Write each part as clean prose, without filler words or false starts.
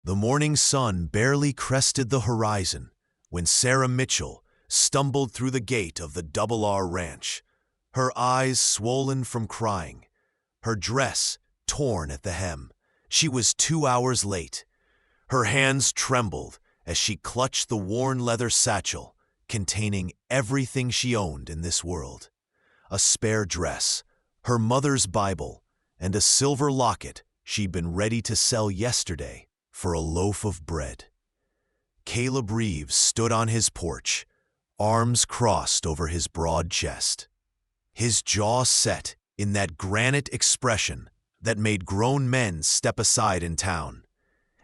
The morning sun barely crested the horizon when Sarah Mitchell stumbled through the gate of the Double R Ranch, her eyes swollen from crying, her dress torn at the hem. She was 2 hours late. Her hands trembled as she clutched the worn leather satchel containing everything she owned in this world: a spare dress, her mother's Bible, and a silver locket she'd been ready to sell yesterday for a loaf of bread. Caleb Reeves stood on his porch, arms crossed over his broad chest, his jaw set in that granite expression that made grown men step aside in town.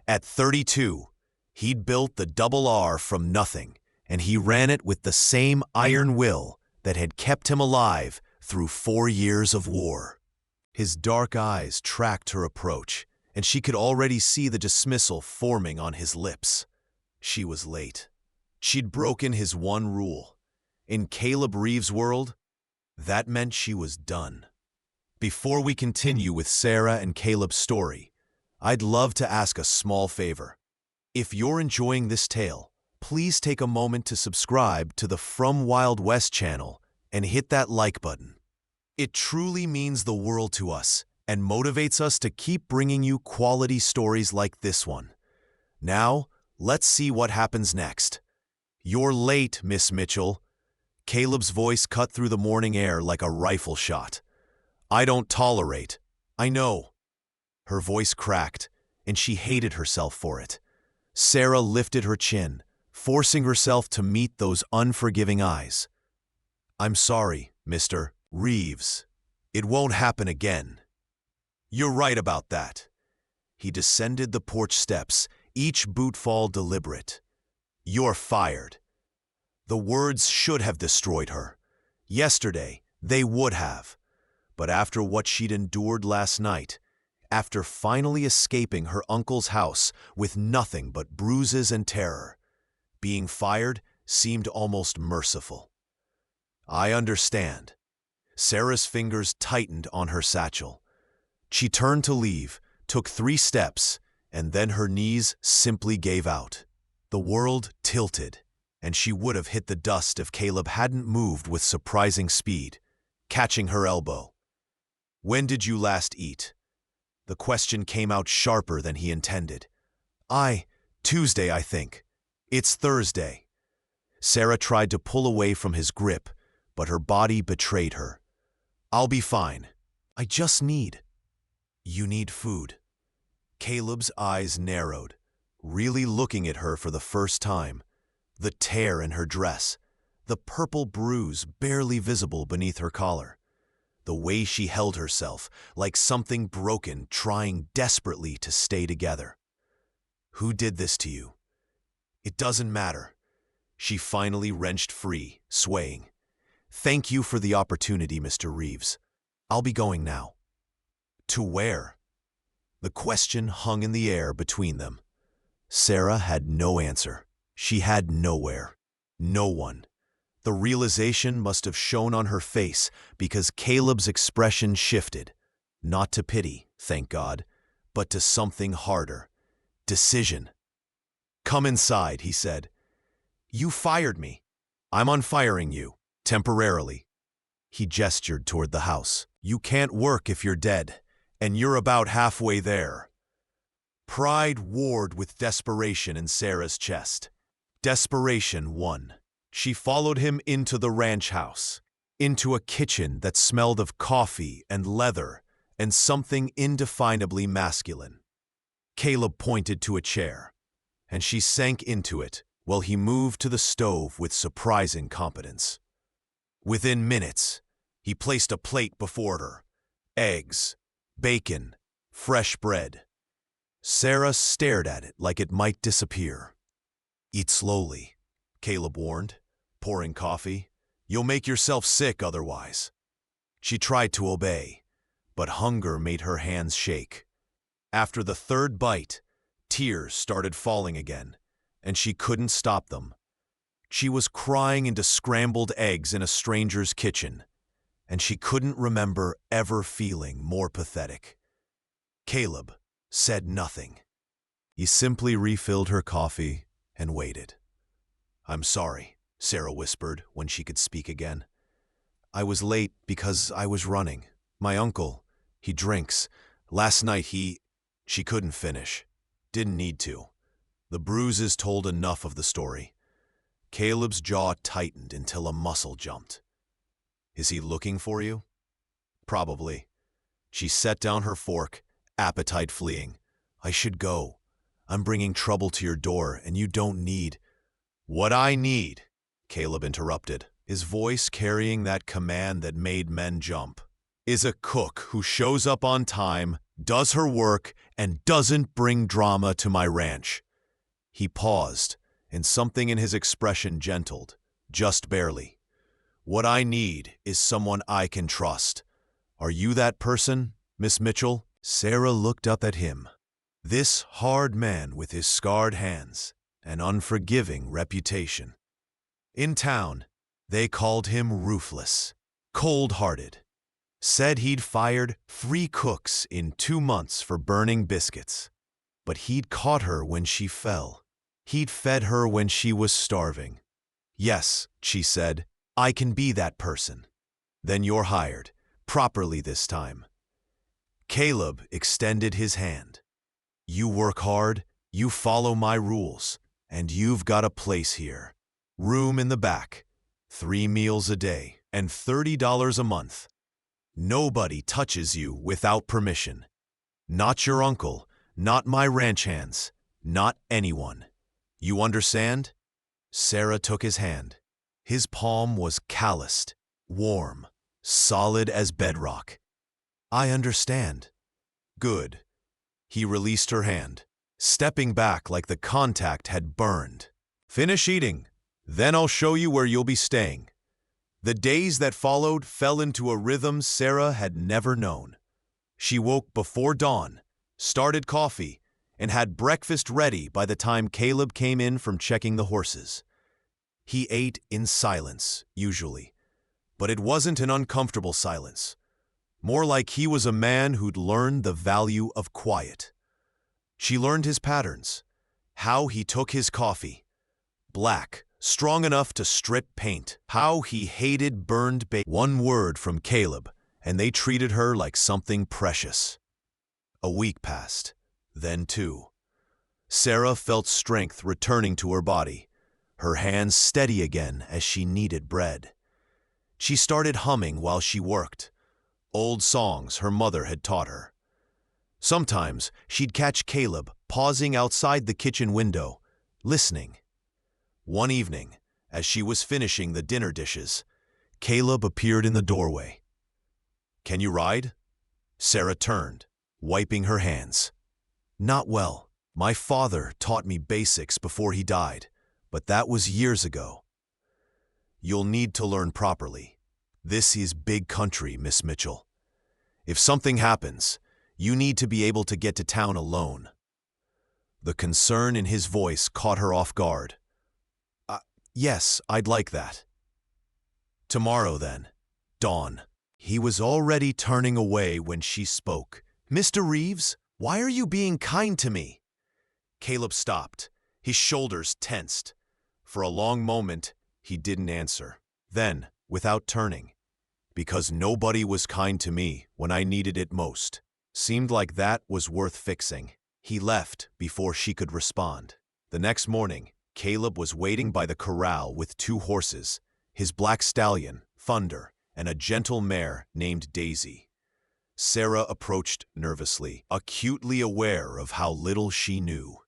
At 32, he'd built the Double R from nothing, and he ran it with the same iron will that had kept him alive through 4 years of war. His dark eyes tracked her approach, and she could already see the dismissal forming on his lips. She was late. She'd broken his one rule. In Caleb Reeves' world, that meant she was done. Before we continue with Sarah and Caleb's story, I'd love to ask a small favor. If you're enjoying this tale, please take a moment to subscribe to the From Wild West channel and hit that like button. It truly means the world to us and motivates us to keep bringing you quality stories like this one. Now, let's see what happens next. "You're late, Miss Mitchell." Caleb's voice cut through the morning air like a rifle shot. "I don't tolerate." "I know." Her voice cracked, and she hated herself for it. Sarah lifted her chin, forcing herself to meet those unforgiving eyes. "I'm sorry, Mr. Reeves. It won't happen again." "You're right about that." He descended the porch steps, each bootfall deliberate. "You're fired." The words should have destroyed her. Yesterday, they would have. But after what she'd endured last night, after finally escaping her uncle's house with nothing but bruises and terror, being fired seemed almost merciful. "I understand." Sarah's fingers tightened on her satchel. She turned to leave, took 3 steps, and then her knees simply gave out. The world tilted, and she would have hit the dust if Caleb hadn't moved with surprising speed, catching her elbow. "When did you last eat?" The question came out sharper than he intended. Tuesday, I think." "It's Thursday." Sarah tried to pull away from his grip, but her body betrayed her. "I'll be fine. I just need—" "You need food." Caleb's eyes narrowed, really looking at her for the first time. The tear in her dress, the purple bruise barely visible beneath her collar, the way she held herself like something broken trying desperately to stay together. "Who did this to you?" "It doesn't matter." She finally wrenched free, swaying. "Thank you for the opportunity, Mr. Reeves. I'll be going now." "To where?" The question hung in the air between them. Sarah had no answer. She had nowhere. No one. The realization must have shown on her face because Caleb's expression shifted. Not to pity, thank God, but to something harder. Decision. "Come inside," he said. "You fired me. I'm unfiring you, temporarily." He gestured toward the house. "You can't work if you're dead, and you're about halfway there." Pride warred with desperation in Sarah's chest. Desperation won. She followed him into the ranch house, into a kitchen that smelled of coffee and leather and something indefinably masculine. Caleb pointed to a chair, and she sank into it while he moved to the stove with surprising competence. Within minutes, he placed a plate before her: eggs, bacon, fresh bread. Sarah stared at it like it might disappear. "Eat slowly," Caleb warned, pouring coffee. "You'll make yourself sick otherwise." She tried to obey, but hunger made her hands shake. After the 3rd bite, tears started falling again, and she couldn't stop them. She was crying into scrambled eggs in a stranger's kitchen, and she couldn't remember ever feeling more pathetic. Caleb said nothing. He simply refilled her coffee and waited. "I'm sorry," Sarah whispered when she could speak again. "I was late because I was running. My uncle, he drinks. Last night She couldn't finish. Didn't need to. The bruises told enough of the story. Caleb's jaw tightened until a muscle jumped. "Is he looking for you?" "Probably." She set down her fork, appetite fleeing. "I should go. I'm bringing trouble to your door, and you don't need—" "What I need," Caleb interrupted, his voice carrying that command that made men jump, "is a cook who shows up on time, does her work, and doesn't bring drama to my ranch." He paused, and something in his expression gentled, just barely. "What I need is someone I can trust. Are you that person, Miss Mitchell?" Sarah looked up at him. This hard man with his scarred hands, an unforgiving reputation. In town, they called him ruthless, cold-hearted. Said he'd fired 3 cooks in 2 months for burning biscuits. But he'd caught her when she fell. He'd fed her when she was starving. "Yes," she said, "I can be that person." "Then you're hired, properly this time." Caleb extended his hand. "You work hard, you follow my rules, and you've got a place here. Room in the back, 3 meals a day, and $30 a month. Nobody touches you without permission. Not your uncle, not my ranch hands, not anyone. You understand?" Sarah took his hand. His palm was calloused, warm, solid as bedrock. "I understand." "Good." He released her hand, stepping back like the contact had burned. "Finish eating, then I'll show you where you'll be staying." The days that followed fell into a rhythm Sarah had never known. She woke before dawn, started coffee, and had breakfast ready by the time Caleb came in from checking the horses. He ate in silence, usually, but it wasn't an uncomfortable silence. More like he was a man who'd learned the value of quiet. She learned his patterns, how he took his coffee, black, strong enough to strip paint, how he hated burned bacon. One word from Caleb, and they treated her like something precious. A week passed, then 2. Sarah felt strength returning to her body, her hands steady again as she kneaded bread. She started humming while she worked, old songs her mother had taught her. Sometimes she'd catch Caleb pausing outside the kitchen window, listening. One evening, as she was finishing the dinner dishes, Caleb appeared in the doorway. "Can you ride?" Sarah turned, wiping her hands. "Not well. My father taught me basics before he died, but that was years ago." "You'll need to learn properly. This is big country, Miss Mitchell. If something happens, you need to be able to get to town alone." The concern in his voice caught her off guard. Yes, I'd like that." "Tomorrow, then. Dawn." He was already turning away when she spoke. "Mr. Reeves, why are you being kind to me?" Caleb stopped, his shoulders tensed. For a long moment, he didn't answer. Then, without turning, "Because nobody was kind to me when I needed it most." Seemed like that was worth fixing. He left before she could respond. The next morning, Caleb was waiting by the corral with 2 horses, his black stallion, Thunder, and a gentle mare named Daisy. Sarah approached nervously, acutely aware of how little she knew.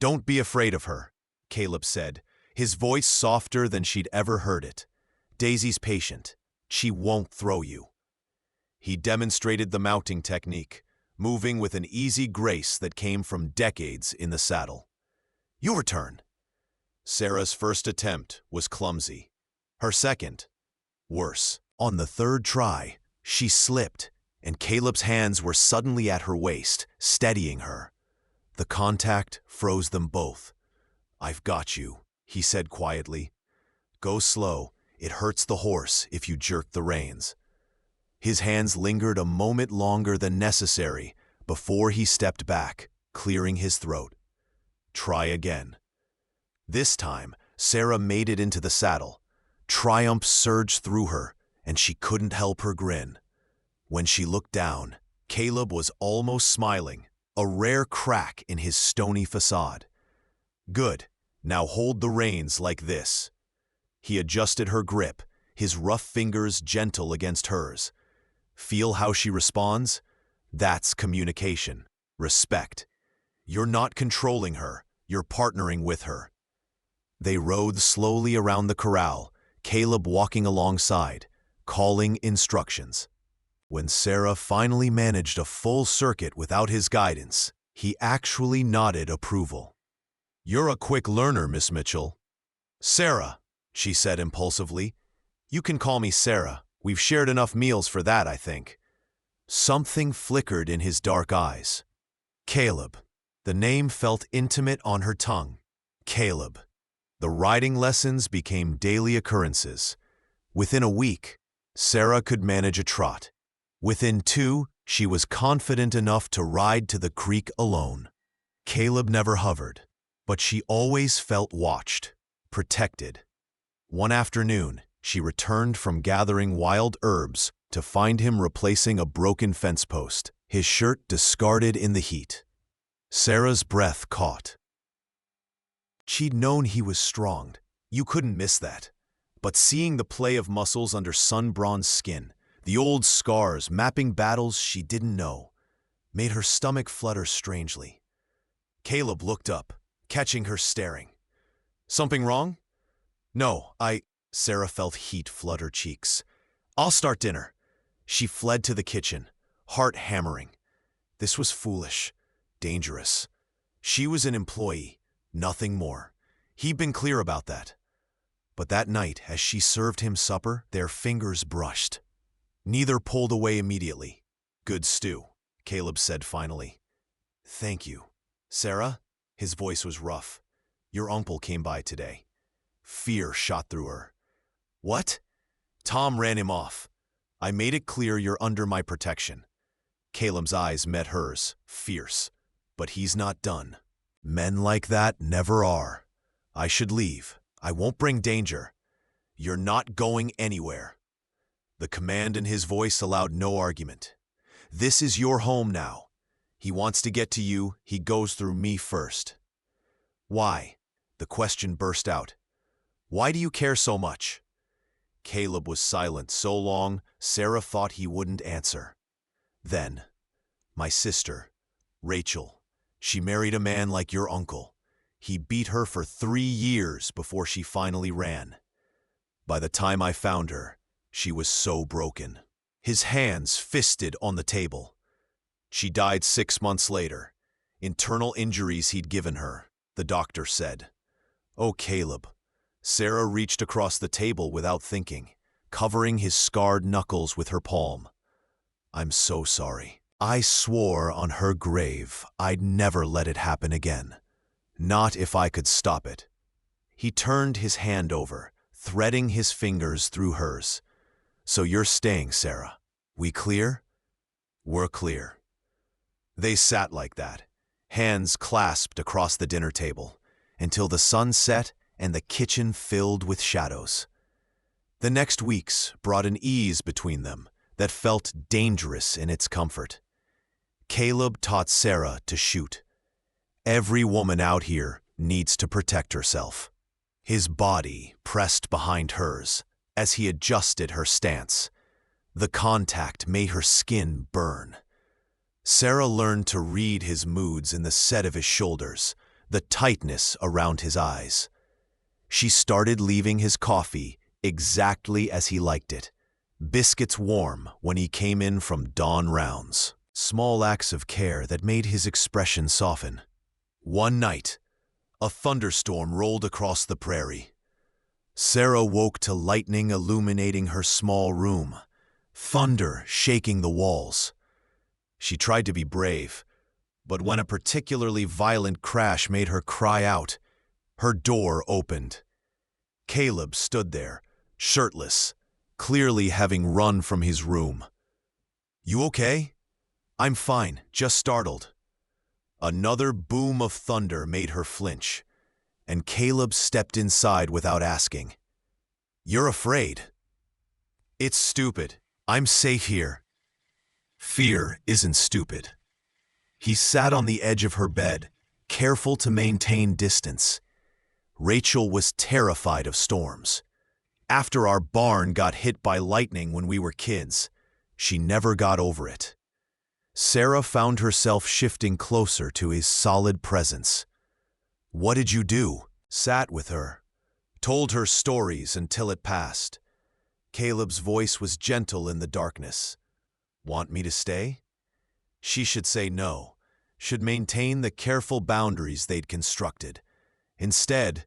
"Don't be afraid of her," Caleb said, his voice softer than she'd ever heard it. "Daisy's patient. She won't throw you." He demonstrated the mounting technique, moving with an easy grace that came from decades in the saddle. "Your turn." Sarah's first attempt was clumsy. Her second, worse. On the 3rd try, she slipped, and Caleb's hands were suddenly at her waist, steadying her. The contact froze them both. "I've got you," he said quietly. "Go slow. It hurts the horse if you jerk the reins." His hands lingered a moment longer than necessary before he stepped back, clearing his throat. try again. This time, Sarah made it into the saddle. Triumph surged through her, and she couldn't help her grin. When she looked down, Caleb was almost smiling, a rare crack in his stony facade. Good, now hold the reins like this. He adjusted her grip, his rough fingers gentle against hers. Feel how she responds? That's communication, respect. You're not controlling her, you're partnering with her. They rode slowly around the corral, Caleb walking alongside, calling instructions. When Sarah finally managed a full circuit without his guidance, he actually nodded approval. "You're a quick learner, Miss Mitchell." "Sarah," she said impulsively. "You can call me Sarah. We've shared enough meals for that, I think." Something flickered in his dark eyes. Caleb. The name felt intimate on her tongue. Caleb. The riding lessons became daily occurrences. Within a week, Sarah could manage a trot. Within 2, she was confident enough to ride to the creek alone. Caleb never hovered, but she always felt watched, protected. One afternoon, she returned from gathering wild herbs to find him replacing a broken fence post, his shirt discarded in the heat. Sarah's breath caught. She'd known he was strong. You couldn't miss that. But seeing the play of muscles under sun-bronzed skin, the old scars mapping battles she didn't know, made her stomach flutter strangely. Caleb looked up, catching her staring. "Something wrong?" "No, Sarah felt heat flood her cheeks. "I'll start dinner." She fled to the kitchen, heart hammering. This was foolish, dangerous. She was an employee, nothing more. He'd been clear about that. But that night, as she served him supper, their fingers brushed. Neither pulled away immediately. "Good stew," Caleb said finally. "Thank you." "Sarah?" His voice was rough. "Your uncle came by today." Fear shot through her. "What?" "Tom ran him off. I made it clear you're under my protection." Caleb's eyes met hers, fierce. "But he's not done. Men like that never are. I should leave. I won't bring danger." "You're not going anywhere." The command in his voice allowed no argument. "This is your home now. He wants to get to you, he goes through me first." "Why?" The question burst out. "Why do you care so much?" Caleb was silent so long, Sarah thought he wouldn't answer. Then, "My sister, Rachel, she married a man like your uncle. He beat her for 3 years before she finally ran. By the time I found her, she was so broken." His hands fisted on the table. "She died 6 months later. Internal injuries he'd given her," the doctor said. "Oh, Caleb." Sarah reached across the table without thinking, covering his scarred knuckles with her palm. "I'm so sorry. I swore on her grave I'd never let it happen again. Not if I could stop it." He turned his hand over, threading his fingers through hers. "So you're staying, Sarah. We clear?" "We're clear." They sat like that, hands clasped across the dinner table, until the sun set and the kitchen filled with shadows. The next weeks brought an ease between them that felt dangerous in its comfort. Caleb taught Sarah to shoot. Every woman out here needs to protect herself. His body pressed behind hers as he adjusted her stance. The contact made her skin burn. Sarah learned to read his moods in the set of his shoulders, the tightness around his eyes. She started leaving his coffee exactly as he liked it. Biscuits warm when he came in from dawn rounds. Small acts of care that made his expression soften. One night, a thunderstorm rolled across the prairie. Sarah woke to lightning illuminating her small room, thunder shaking the walls. She tried to be brave, but when a particularly violent crash made her cry out, her door opened. Caleb stood there, shirtless, clearly having run from his room. "You okay?" "I'm fine, just startled." Another boom of thunder made her flinch, and Caleb stepped inside without asking. "You're afraid?" "It's stupid. I'm safe here." "Fear isn't stupid." He sat on the edge of her bed, careful to maintain distance. Rachel was terrified of storms. After our barn got hit by lightning when we were kids, she never got over it. Sarah found herself shifting closer to his solid presence. "What did you do?" Sat with her, told her stories until it passed. Caleb's voice was gentle in the darkness. "Want me to stay?" She should say no, should maintain the careful boundaries they'd constructed. Instead,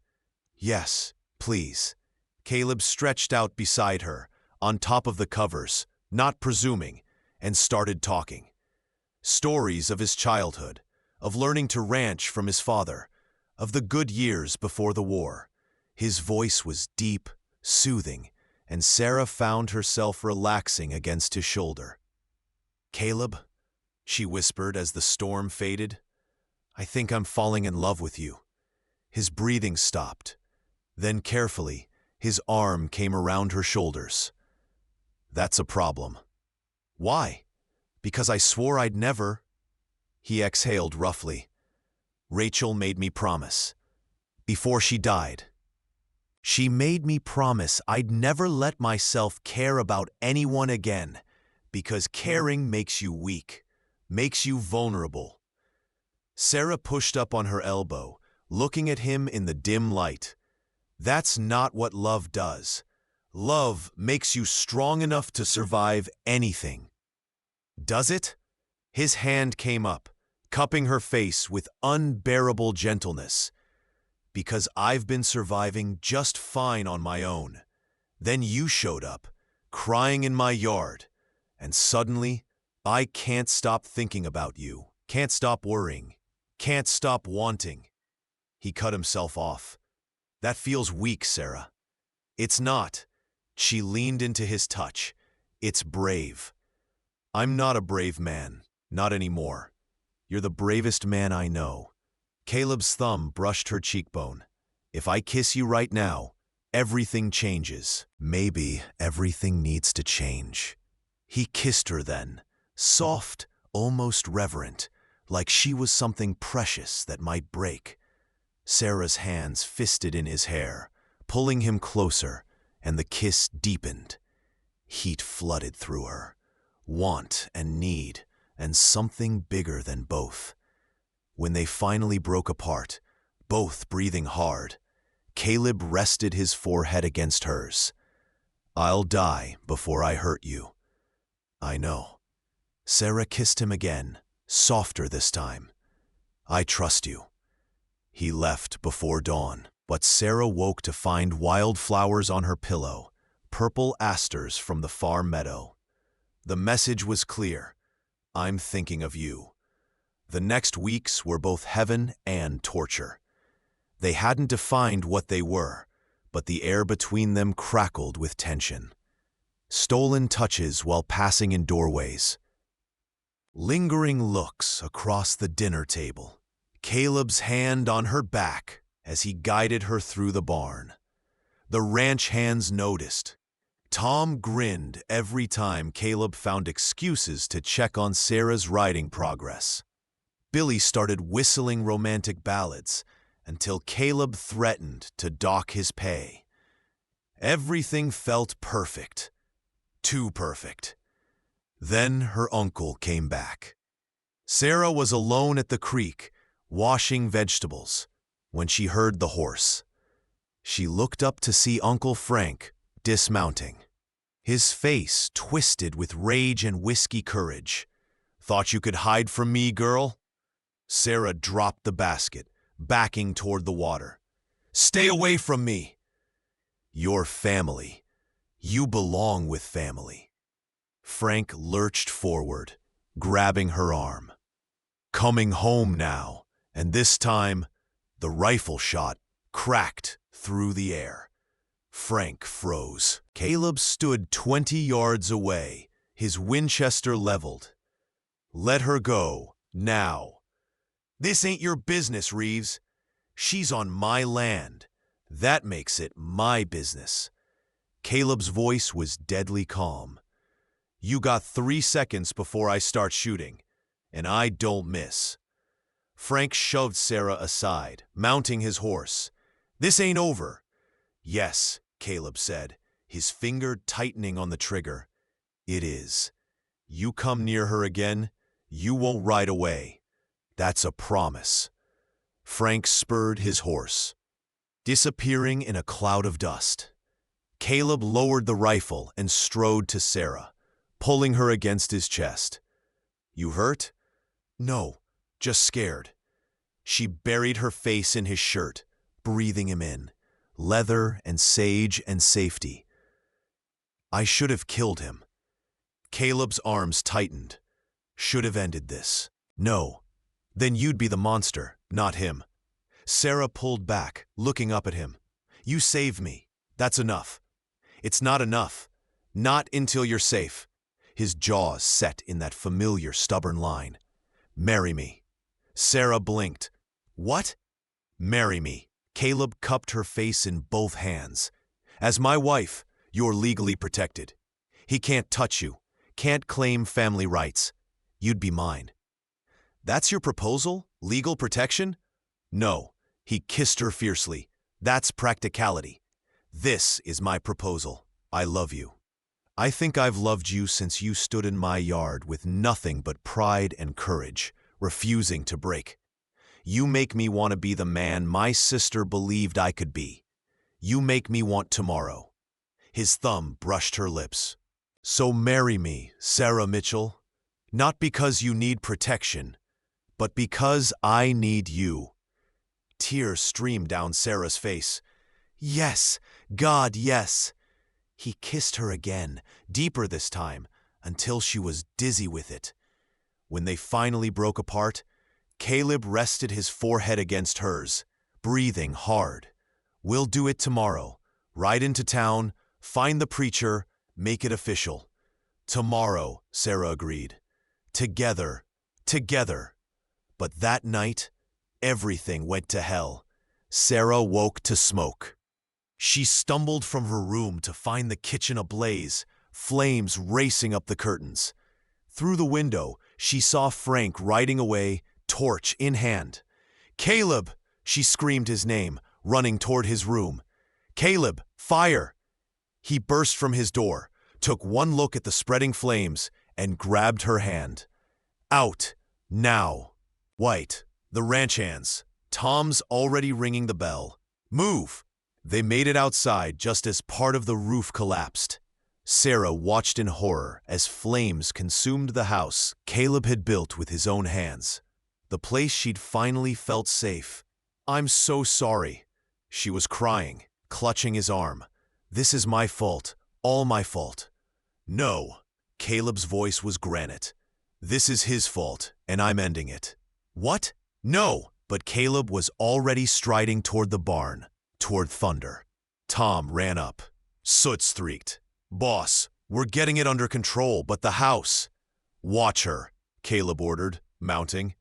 "Yes, please." Caleb stretched out beside her, on top of the covers, not presuming, and started talking. Stories of his childhood, of learning to ranch from his father, of the good years before the war. His voice was deep, soothing, and Sarah found herself relaxing against his shoulder. "Caleb," she whispered as the storm faded, "I think I'm falling in love with you." His breathing stopped. Then carefully, his arm came around her shoulders. "That's a problem." "Why?" "Because I swore I'd never." He exhaled roughly. "Rachel made me promise. Before she died. She made me promise I'd never let myself care about anyone again, because caring makes you weak, makes you vulnerable." Sarah pushed up on her elbow, looking at him in the dim light. "That's not what love does. Love makes you strong enough to survive anything." "Does it?" His hand came up, cupping her face with unbearable gentleness. "Because I've been surviving just fine on my own. Then you showed up, crying in my yard, and suddenly, I can't stop thinking about you, can't stop worrying, can't stop wanting." He cut himself off. "That feels weak, Sarah." "It's not." She leaned into his touch. "It's brave." "I'm not a brave man, not anymore. You're the bravest man I know." Caleb's thumb brushed her cheekbone. "If I kiss you right now, everything changes." Maybe everything needs to change. He kissed her then, soft, almost reverent, like she was something precious that might break. Sarah's hands fisted in his hair, pulling him closer, and the kiss deepened. Heat flooded through her. Want and need, and something bigger than both. When they finally broke apart, both breathing hard, Caleb rested his forehead against hers. "I'll die before I hurt you." "I know." Sarah kissed him again, softer this time. "I trust you." He left before dawn, but Sarah woke to find wildflowers on her pillow, purple asters from the far meadow. The message was clear: "I'm thinking of you." The next weeks were both heaven and torture. They hadn't defined what they were, but the air between them crackled with tension. Stolen touches while passing in doorways. Lingering looks across the dinner table. Caleb's hand on her back as he guided her through the barn. The ranch hands noticed. Tom grinned every time Caleb found excuses to check on Sarah's riding progress. Billy started whistling romantic ballads until Caleb threatened to dock his pay. Everything felt perfect. Too perfect. Then her uncle came back. Sarah was alone at the creek, washing vegetables, when she heard the horse. She looked up to see Uncle Frank dismounting. His face twisted with rage and whiskey courage. "Thought you could hide from me, girl?" Sarah dropped the basket, backing toward the water. "Stay away from me!" "You're family. You belong with family." Frank lurched forward, grabbing her arm. "Coming home now," and this time, the rifle shot cracked through the air. Frank froze. Caleb stood 20 yards away, his Winchester leveled. "Let her go, now." This ain't your business, Reeves. She's on my land. That makes it my business. Caleb's voice was deadly calm. You got 3 seconds before I start shooting, and I don't miss. Frank shoved Sarah aside, mounting his horse. This ain't over. Yes, Caleb said, his finger tightening on the trigger. It is. You come near her again, you won't ride away. That's a promise. Frank spurred his horse, disappearing in a cloud of dust. Caleb lowered the rifle and strode to Sarah, pulling her against his chest. You hurt? No, just scared. She buried her face in his shirt, breathing him in. Leather and sage and safety. I should have killed him. Caleb's arms tightened. Should have ended this. No. Then you'd be the monster, not him. Sarah pulled back, looking up at him. You saved me. That's enough. It's not enough. Not until you're safe. His jaws set in that familiar, stubborn line. Marry me. Sarah blinked. What? Marry me. Caleb cupped her face in both hands. As my wife, you're legally protected. He can't touch you, can't claim family rights. You'd be mine. That's your proposal? Legal protection? No. He kissed her fiercely. That's practicality. This is my proposal. I love you. I think I've loved you since you stood in my yard with nothing but pride and courage, refusing to break. You make me want to be the man my sister believed I could be. You make me want tomorrow. His thumb brushed her lips. So marry me, Sarah Mitchell. Not because you need protection, but because I need you. Tears streamed down Sarah's face. Yes, God, yes. He kissed her again, deeper this time, until she was dizzy with it. When they finally broke apart, Caleb rested his forehead against hers, breathing hard. We'll do it tomorrow. Ride into town, find the preacher, make it official. Tomorrow, Sarah agreed. Together, together. But that night, everything went to hell. Sarah woke to smoke. She stumbled from her room to find the kitchen ablaze, flames racing up the curtains. Through the window, she saw Frank riding away, torch in hand. Caleb! She screamed his name, running toward his room. Caleb, fire! He burst from his door, took one look at the spreading flames, and grabbed her hand. Out! Now! White, the ranch hands. Tom's already ringing the bell. Move! They made it outside just as part of the roof collapsed. Sarah watched in horror as flames consumed the house Caleb had built with his own hands. The place she'd finally felt safe. I'm so sorry. She was crying, clutching his arm. This is my fault, all my fault. No, Caleb's voice was granite. This is his fault, and I'm ending it. What? No! But Caleb was already striding toward the barn, toward thunder. Tom ran up. Soot streaked. Boss, we're getting it under control, but the house. Watch her, Caleb ordered, mounting.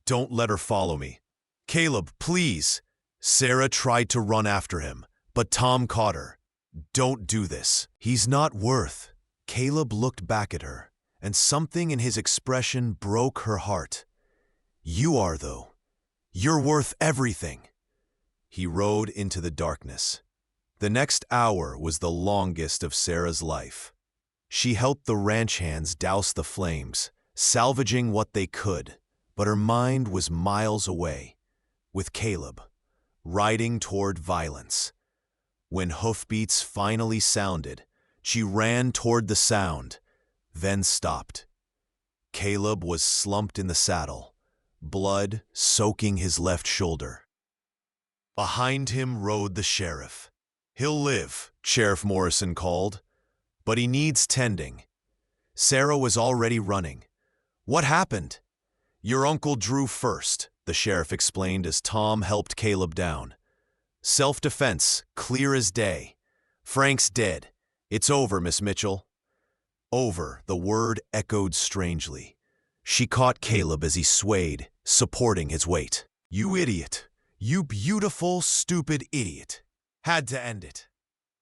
Don't let her follow me. Caleb, please. Sarah tried to run after him, but Tom caught her. Don't do this. He's not worth. Caleb looked back at her, and something in his expression broke her heart. You are, though. You're worth everything. He rode into the darkness. The next hour was the longest of Sarah's life. She helped the ranch hands douse the flames, salvaging what they could, but her mind was miles away, with Caleb, riding toward violence. When hoofbeats finally sounded, she ran toward the sound, then stopped. Caleb was slumped in the saddle, blood soaking his left shoulder. Behind him rode the sheriff. He'll live, Sheriff Morrison called, but he needs tending. Sarah was already running. What happened? Your Uncle Drew first, the sheriff explained as Tom helped Caleb down. Self-defense, clear as day. Frank's dead. It's over, Miss Mitchell. Over, the word echoed strangely. She caught Caleb as he swayed, supporting his weight. "You idiot. You beautiful, stupid idiot. Had to end it."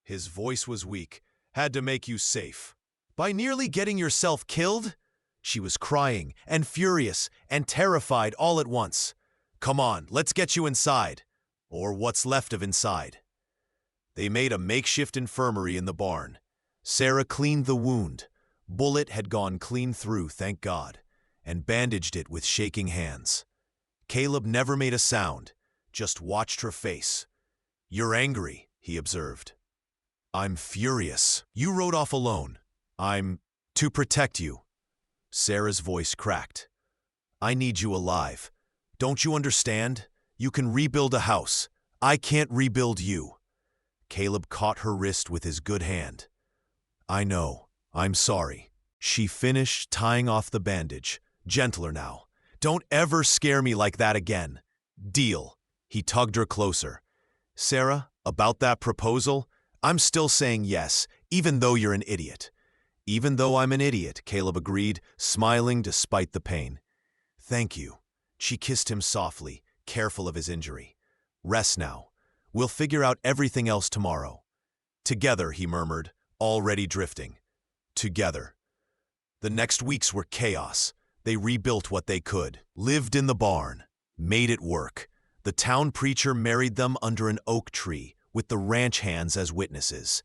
His voice was weak. "Had to make you safe. By nearly getting yourself killed?" She was crying and furious and terrified all at once. "Come on, let's get you inside. Or what's left of inside." They made a makeshift infirmary in the barn. Sarah cleaned the wound. Bullet had gone clean through, thank God, and bandaged it with shaking hands. Caleb never made a sound, just watched her face. "You're angry," he observed. "I'm furious. You rode off alone. I'm to protect you." Sarah's voice cracked. "I need you alive. Don't you understand? You can rebuild a house. I can't rebuild you." Caleb caught her wrist with his good hand. "I know. I'm sorry." She finished tying off the bandage. "Gentler now. Don't ever scare me like that again. Deal." He tugged her closer. "Sarah, about that proposal, I'm still saying yes, even though you're an idiot." "Even though I'm an idiot," Caleb agreed, smiling despite the pain. "Thank you." She kissed him softly, careful of his injury. "Rest now. We'll figure out everything else tomorrow." "Together," he murmured, already drifting. "Together." The next weeks were chaos. They rebuilt what they could, lived in the barn, made it work. The town preacher married them under an oak tree, with the ranch hands as witnesses.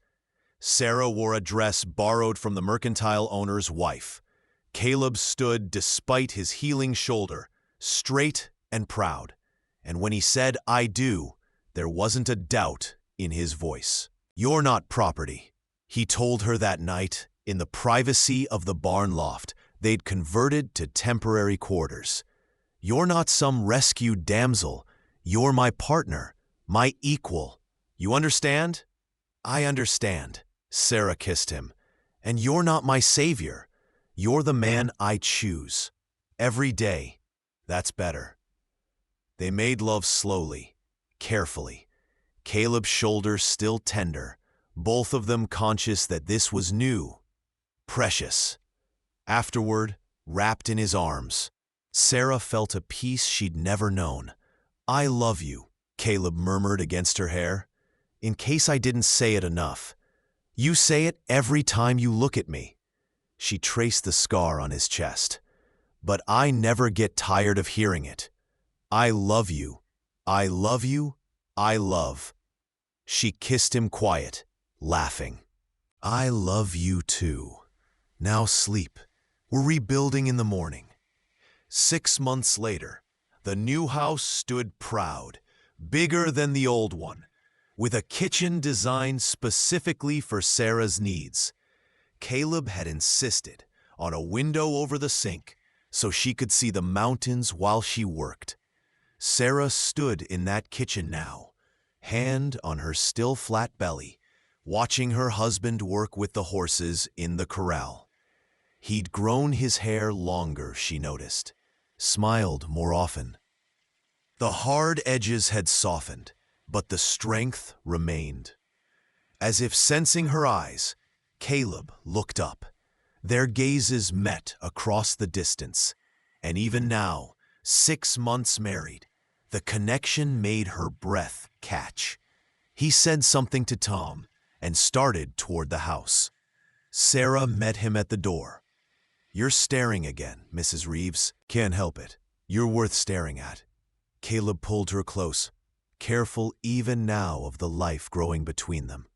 Sarah wore a dress borrowed from the mercantile owner's wife. Caleb stood, despite his healing shoulder, straight and proud. And when he said, "I do," there wasn't a doubt in his voice. "You're not property." He told her that night, in the privacy of the barn loft they'd converted to temporary quarters. "You're not some rescued damsel. You're my partner, my equal. You understand?" "I understand." Sarah kissed him. "And you're not my savior. You're the man I choose. Every day. That's better." They made love slowly, carefully. Caleb's shoulders still tender, both of them conscious that this was new, precious. Afterward, wrapped in his arms, Sarah felt a peace she'd never known. "I love you," Caleb murmured against her hair. "In case I didn't say it enough. You say it every time you look at me." She traced the scar on his chest. "But I never get tired of hearing it. I love you. I love you. I love." She kissed him quiet, laughing. "I love you too. Now sleep. We're rebuilding in the morning." 6 months later, the new house stood proud, bigger than the old one, with a kitchen designed specifically for Sarah's needs. Caleb had insisted on a window over the sink so she could see the mountains while she worked. Sarah stood in that kitchen now, hand on her still flat belly, watching her husband work with the horses in the corral. He'd grown his hair longer, she noticed, smiled more often. The hard edges had softened, but the strength remained. As if sensing her eyes, Caleb looked up. Their gazes met across the distance, and even now, 6 months married, the connection made her breath catch. He said something to Tom and started toward the house. Sarah met him at the door. "You're staring again, Mrs. Reeves. Can't help it. You're worth staring at." Caleb pulled her close, careful even now of the life growing between them.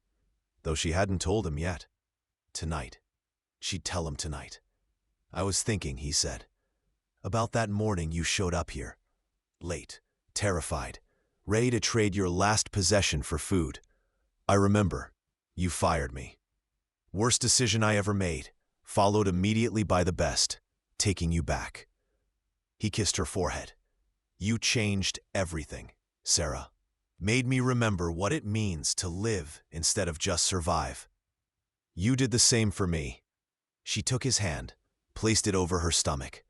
Though she hadn't told him yet. Tonight. She'd tell him tonight. "I was thinking," he said, "about that morning you showed up here. Late, terrified, ready to trade your last possession for food. I remember. You fired me. Worst decision I ever made, followed immediately by the best, taking you back." He kissed her forehead. "You changed everything, Sarah. Made me remember what it means to live instead of just survive. You did the same for me." She took his hand, placed it over her stomach.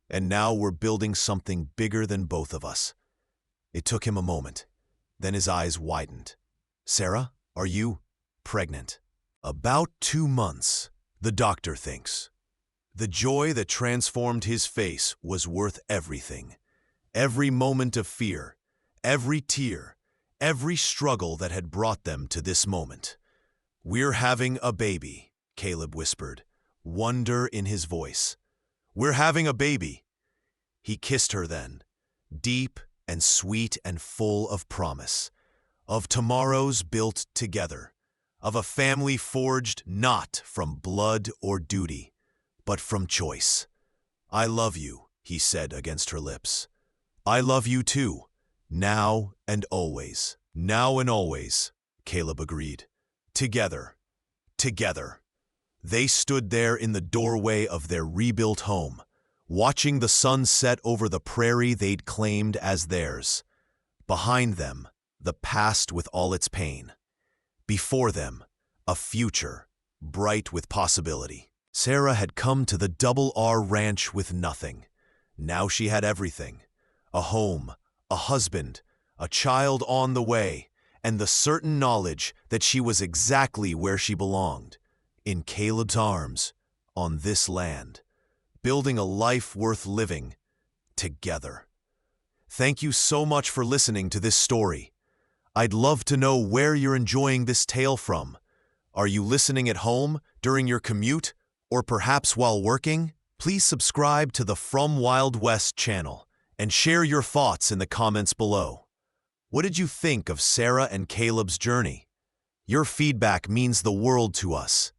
"And now we're building something bigger than both of us." It took him a moment. Then his eyes widened. "Sarah, are you pregnant?" "About 2 months, the doctor thinks." The joy that transformed his face was worth everything. Every moment of fear, every tear, every struggle that had brought them to this moment. "We're having a baby," Caleb whispered, wonder in his voice. "We're having a baby." He kissed her then, deep and sweet and full of promise, of tomorrows built together, of a family forged not from blood or duty, but from choice. "I love you," he said against her lips. "I love you too, now and always." "Now and always," Caleb agreed. "Together, together." They stood there in the doorway of their rebuilt home, watching the sun set over the prairie they'd claimed as theirs. Behind them, the past with all its pain. Before them, a future, bright with possibility. Sarah had come to the Double R Ranch with nothing. Now she had everything. A home, a husband, a child on the way, and the certain knowledge that she was exactly where she belonged, in Caleb's arms, on this land, building a life worth living, together. Thank you so much for listening to this story. I'd love to know where you're enjoying this tale from. Are you listening at home, during your commute, or perhaps while working? Please subscribe to the From Wild West channel and share your thoughts in the comments below. What did you think of Sarah and Caleb's journey? Your feedback means the world to us.